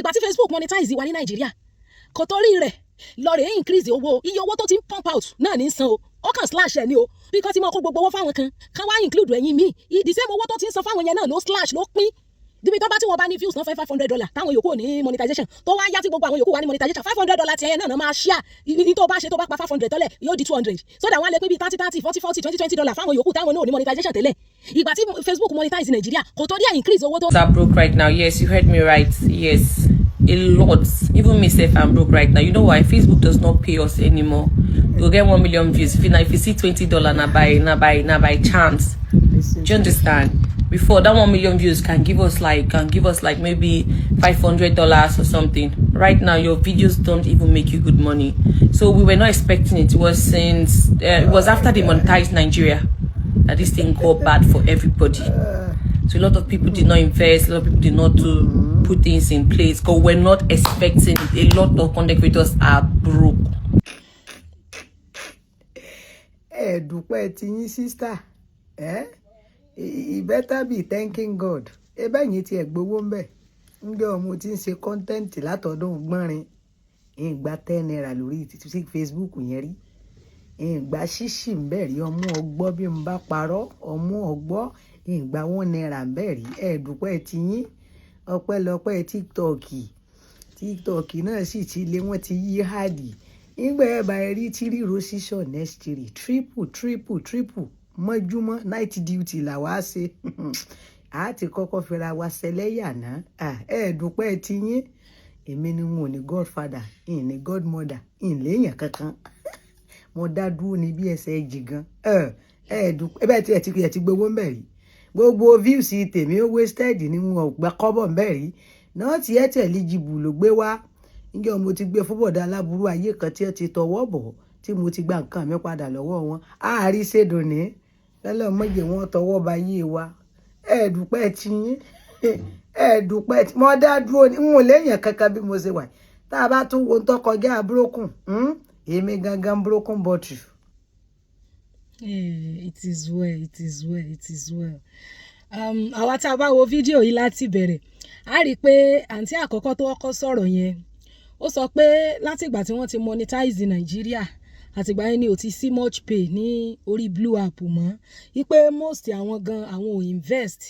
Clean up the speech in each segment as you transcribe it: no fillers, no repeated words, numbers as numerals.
ìgbà tí Facebook monetize wa ní Nàìjíríà kò torí rẹ̀ lọ rè increase iye owó tó ti ń pump out náà ní san o ó kàn slash ẹ̀ ní o bí kò ti máa kó gbogbo owó fáwọn kan wá include ẹ̀yin míì the same owó tó ti ń san fáwọn yẹn náà ló slash ló pín díbi tó bá tí wọ́n bá ní views náà fẹ́ $500 táwọn yòókù ní monetization tó wá yá tí gbogbo àwọn yòókù wá ní monetization $500 tiẹ̀ náà máa share ní tó bá ṣe tó bá pa 500 tẹ́lẹ̀ yóò di 200 so that wọ́n lè pín bí 30 40 $20 fáwọn yòókù táwọn náà ní monetization tẹ́lẹ̀ ìgbà tí Facebook monetize Nàìjíríà kò tó díẹ̀ increase owó tó. Are broke right now. Yes, you heard me right. Yes, a lot. Even myself, I'm broke right now. You know why? Facebook does not pay us anymore. You'll get 1 million views. If you see $20 na by chance. Do you understand? Before that 1 million views can give us like maybe $500 or something. Right now, your videos don't even make you good money. So we were not expecting it. It was after they monetized Nigeria that this thing got bad for everybody. So a lot of people did not invest. A lot of people did not put things in place because we're not expecting it. A lot of content creators are broke. Dúpẹ́ ti yín sister. You better be thanking God. Yín ti gbowó ńbẹ̀. Ǹjẹ́ ọmọ tí ń ṣe content látọdún gbọ́nrin. Ìgbà 10 naira lórí Facebook yẹn rí. Ìgbà ṣíṣì ńbẹ̀ rí ọmọ ọgbọ́ bí n bá parọ́ ọmọ ọgbọ́ ìgbà 1 naira ńbẹ̀ rí. Dúpẹ́ ti yín ọpẹ́lọpẹ́ TikTok náà sì ti lé wọ́n ti yí háàdì. Ìgbà ẹ bá rí 3 rosation next 3 triple mọ́júmọ́ night duty là wá ṣe. A ti kọ́kọ́ fira wa ṣẹlẹ́yà náà. Dúpẹ́ ti yín èmi ni wọn ò ní godfather in ní godmother in léèyàn kankan. Mo dá dúró ní bí ẹsẹ̀ jì gan. Dúpẹ́ bẹ́ẹ̀ tí ẹ ti gbowó ńbẹ̀ rí. Gbogbo views tèmi ó wasted ni wọn ò gbà kọ́bọ̀ ńbẹ̀ rí. Náà tí ẹ tẹ̀lé jìbù ló gbé wá. Ǹjẹ́ mo ti gbé fúbọ̀dá aláburú ayé kan tí ẹ ti tọwọ́ bọ̀ tí mo ti gba nǹkan mi padà lọ́wọ́ wọn. Àárí ṣèdò ní lọ́lọ́mọdé wọn tọwọ́ ba yé wa. Dúpẹ́ ti yín. Dúpẹ́ tí mo dá dúró ní wọn léèyàn kankan bí mo ṣe wà. Tá a bá tún wo tó kọjá broken. Èmi gangan broken bottle. It is well. Àwa tá a bá wo fídíò yìí láti bẹ̀rẹ̀ a rí i pé àǹtí àkọ́kọ́ tó kọ́kọ́ sọ̀rọ̀ yẹn ó sọ pé láti ìgbà tí wọ́n ti monetize Nàìjíríà àtìgbà yẹn ni ò ti sí much pay ní orí blue app mọ́ wípé most àwọn gan àwọn ò invest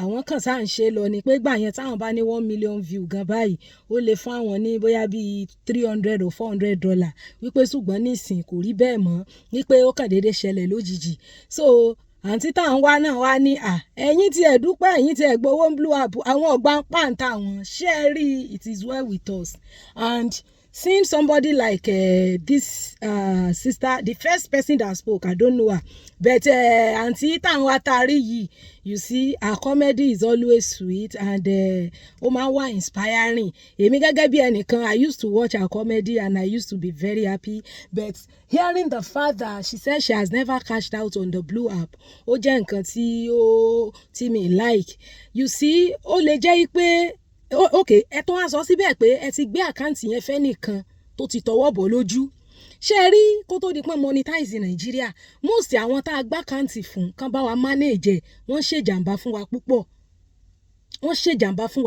àwọn kan sáà ń ṣe lọ ni pé gbà yẹn táwọn bá ní 1 million view gan báyìí ó lè fún àwọn ní bóyá bíi $300 or $400 wípé ṣùgbọ́n nísìn kò rí bẹ́ẹ̀ mọ́ wípé ó kàn déédéé ṣẹlẹ̀ lójijì so àǹtí táwọn wá náà wá ní ẹ̀yin tí ẹ̀ dúpẹ́ ẹ̀yin tí ẹ̀ gbowó blue app àwọn ọ̀gbà ń pàǹtà wọn ṣé ẹ rí it is well with us and seeing somebody like this sister, the first person that spoke, I don't know her, but Auntie Tanwatari, you see, her comedy is always sweet and Omawa inspiring. I used to watch her comedy and I used to be very happy, but hearing the fact that she said she has never cashed out on the blue app, me like, you see, okay ẹ tó wá sọ síbẹ̀ pé ẹ ti gbé àkáǹtì yẹn fẹ́ nìkan tó ti tọwọ́ bọ̀ lójú ṣé ẹ rí kó tó di pé monetize Nàìjíríà most àwọn tá a gbá àkáǹtì fún kan bá wa manage wọ́n ṣèjàmbá fún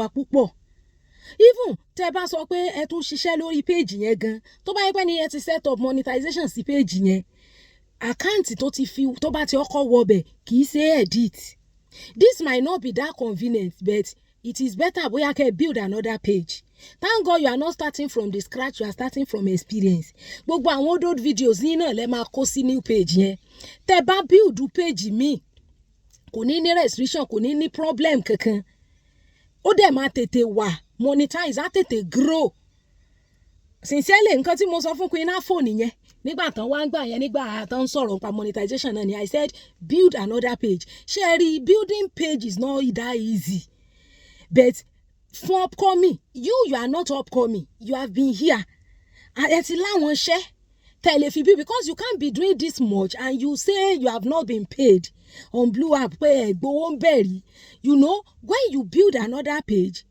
wa púpọ̀ even tẹ́ bá sọ pé ẹ tún ṣiṣẹ́ lórí page yẹn gan tó bá yẹ pé ni ẹ ti set up monetization sí page yẹn àkáǹtì tó bá ti ọkọ̀ wọbẹ̀ kì í ṣe edit this might not be that convenient but it is better bóyá kẹ́ build another page. Thank God you are not starting from the scratch, you are starting from experience. Gbogbo àwọn old videos yín náà lẹ máa kó sí new page yẹn. Tẹ́ bá build page mi, kò ní ní restriction, kò ní ní problem kankan. Ó dẹ̀ máa tètè wà, monetize, á tètè grow. Sincerely, nǹkan tí mo sọ fún Queen Afo nìyẹn. Nígbà tán wá ń gbà yẹn nígbà tán sọ̀rọ̀ nípa monetization náà ni I said build another page. Ṣé ẹ rí building page is not that easy. But for upcoming, you are not upcoming. You have been here. Because you can't be doing this much and you say you have not been paid on blue app. You know, when you build another page,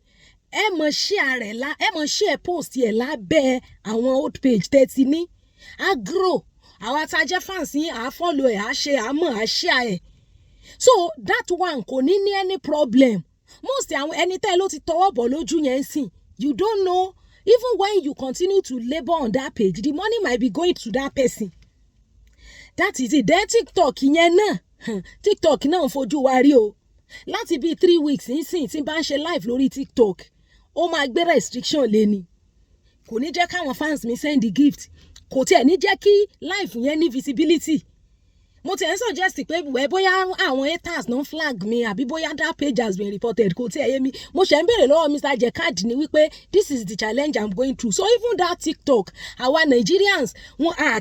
share post here lábẹ́ àwọn old page 30 ní. A grow. Our target fans are follow a share. So that one kò ní any problem. Most àwọn ẹni tẹ́ ló ti tọwọ́ bọ̀ lójú yẹn sìn You don't know, even when you continue to labor on that page, the money might be going to that person. That is it. Then TikTok yẹn náà, TikTok náà ń fojú wa rí o. Láti bí 3 weeks nísìn tí n bá ń ṣe live lórí TikTok, ó máa gbé restriction lé ni. Kò ní jẹ́ káwọn fans mi send the gift. Kò tiẹ̀ ní jẹ́ kí live yẹn ní visibility. Mo ti ẹ̀ suggest pé bóyá àwọn haters non flag mi àbí bóyá that page has been reported, kò tiẹ̀ yé mi. Mo ṣe ń béèrè lọ́wọ́ Mr. Jekad ni wípé this is the challenge I'm going through. So even that TikTok, our Nigerians,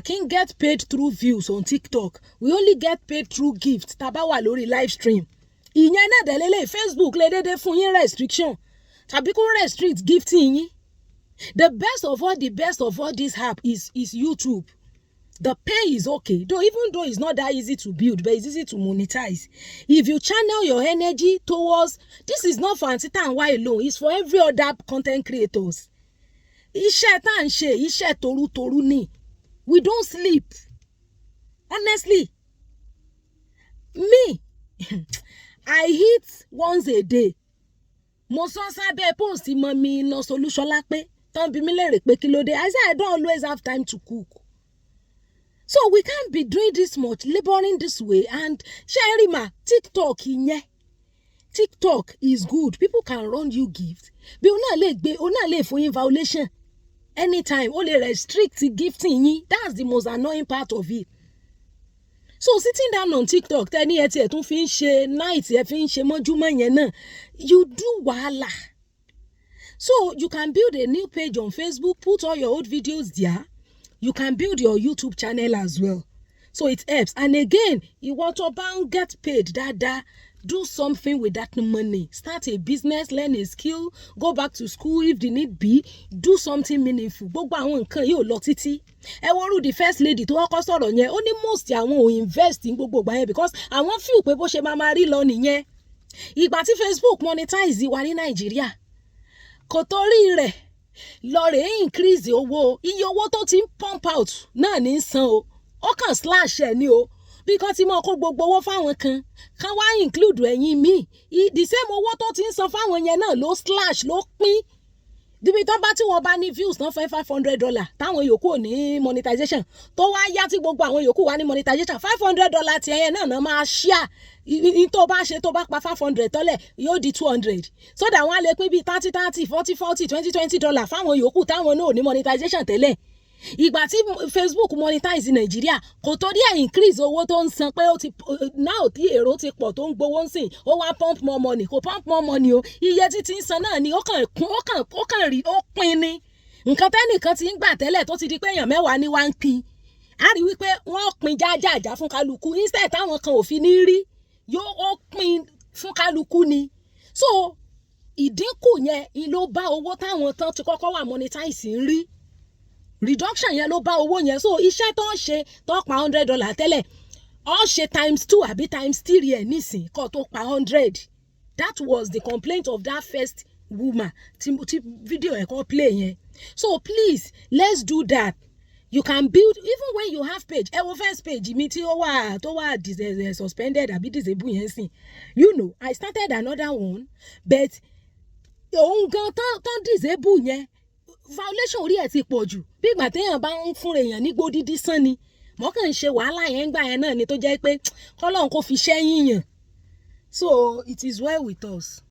can get paid through views on TikTok. We only get paid through gifts. Tá bá wà lórí live stream. Ìyẹn náà dẹ̀ lélẹ̀ Facebook lè dédé fún yín restriction. Tàbí kó restrict gifting yín. The best of all this app is YouTube. The pay is okay, even though it's not that easy to build, but it's easy to monetize. If you channel your energy towards, this is not for Antita and Y alone, it's for every other content creators. Iṣẹ́ tá ń ṣe, iṣẹ́ toru ni. We don't sleep. Honestly. Me, I eat once a day. Mo sọ sábẹ́ post mọ́ mi no solution lápé. Tán bí mi lérè pé kí ló dé. I say I don't always have time to cook. So we can't be doing this much, laboring this way. And Sherima, TikTok is good. People can run you gifts. Bí o náà lè fún yín violation anytime. O lè restrict gifting yín. That's the most annoying part of it. So sitting down on TikTok, tẹ́ni ẹ tiẹ̀ tún fi ń ṣe night, ẹ fi ń ṣe mọ́júmọ́ yẹn náà, you do wàhálà. So you can build a new page on Facebook, put all your old videos there. You can build your YouTube channel as well. So it helps. And again, you want to get paid, do something with that money. Start a business, learn a skill, go back to school if the need be, do something meaningful. Gbogbo àwọn nǹkan yóò lọ títí. Ẹ wọ́rú the first lady tó kọ́kọ́ sọ̀rọ̀ yẹn, ó ní most àwọn ò invest in gbogbo ìgbà yẹn because àwọn feel pé bó ṣe máa rí lọ nìyẹn. Ìgbà tí Facebook monetize wa ní Nàìjíríà, kò torí rẹ̀ lọ rè increase owó, iye owó tó ti ń pump out náà ní san o. Ó kàn slash ẹ̀ ní o. Because tí mo kó gbogbo owó fáwọn kan wá include ẹ̀yin mi. The same owó tó ti ń san fáwọn yẹn náà ló slash ló pín. Díbi tó bá tí wọ́n bá ní views náà fẹ́ $500 táwọn yòókù ò ní monetization tó wá yá tí gbogbo àwọn yòókù wá ní monetization $500 ti ẹyẹ náà máa share. Tó bá ṣe tó bá pa 500 tọ́lẹ̀ yóò di 200. So that wọ́n á lè pín bí 30, $40, $20 fáwọn yòókù táwọn náà ò ní monetization tẹ́lẹ̀. Ìgbà tí Facebook monetize Nàìjíríà kò torí ẹ̀ increase owó tó ń san pé ó ti now tí èrò ti pọ̀ tó ń gbowó ń sìn ó wá pump more money kò pump more money o iye tí ń san náà ni ó kàn rí ó pín ní nǹkan tẹ́nìkan ti ń gbà tẹ́lẹ̀ tó ti di pé èèyàn 10 ni wá ń pín a rí wípé wọ́n pín jájájá fún kálukú instead táwọn kan ò fi ní rí ó pín fún kálukú ni so ìdínkù yẹn ló bá owó táwọn tán ti kọ́kọ́ wà monetize ń rí. Reduction yẹn ló bá owó yẹn so iṣẹ́ tó ń ṣe tó pa $100 tẹ́lẹ̀ ó ṣe ×2 àbí ×3 ẹ̀ nísìn kó tó pa 100. That was the complaint of that first woman tí video ẹ̀ kọ́ play yẹn. So please let's do that. You can build even when you have page. Ẹ wo first page mi tí ó wà suspended àbí disable yẹn sìn. You know I started another one but òun gan tán disable yẹn violation orí ẹ̀ ti pọ̀ jù bí ìgbà téèyàn bá ń fún èèyàn ní gbódídí sán ni mo kàn ń ṣe wàhálà yẹn gbà yẹn náà ni tó jẹ́ pé kọ́lọ́run kó fi ṣẹ́yìn yàn so it is well with us.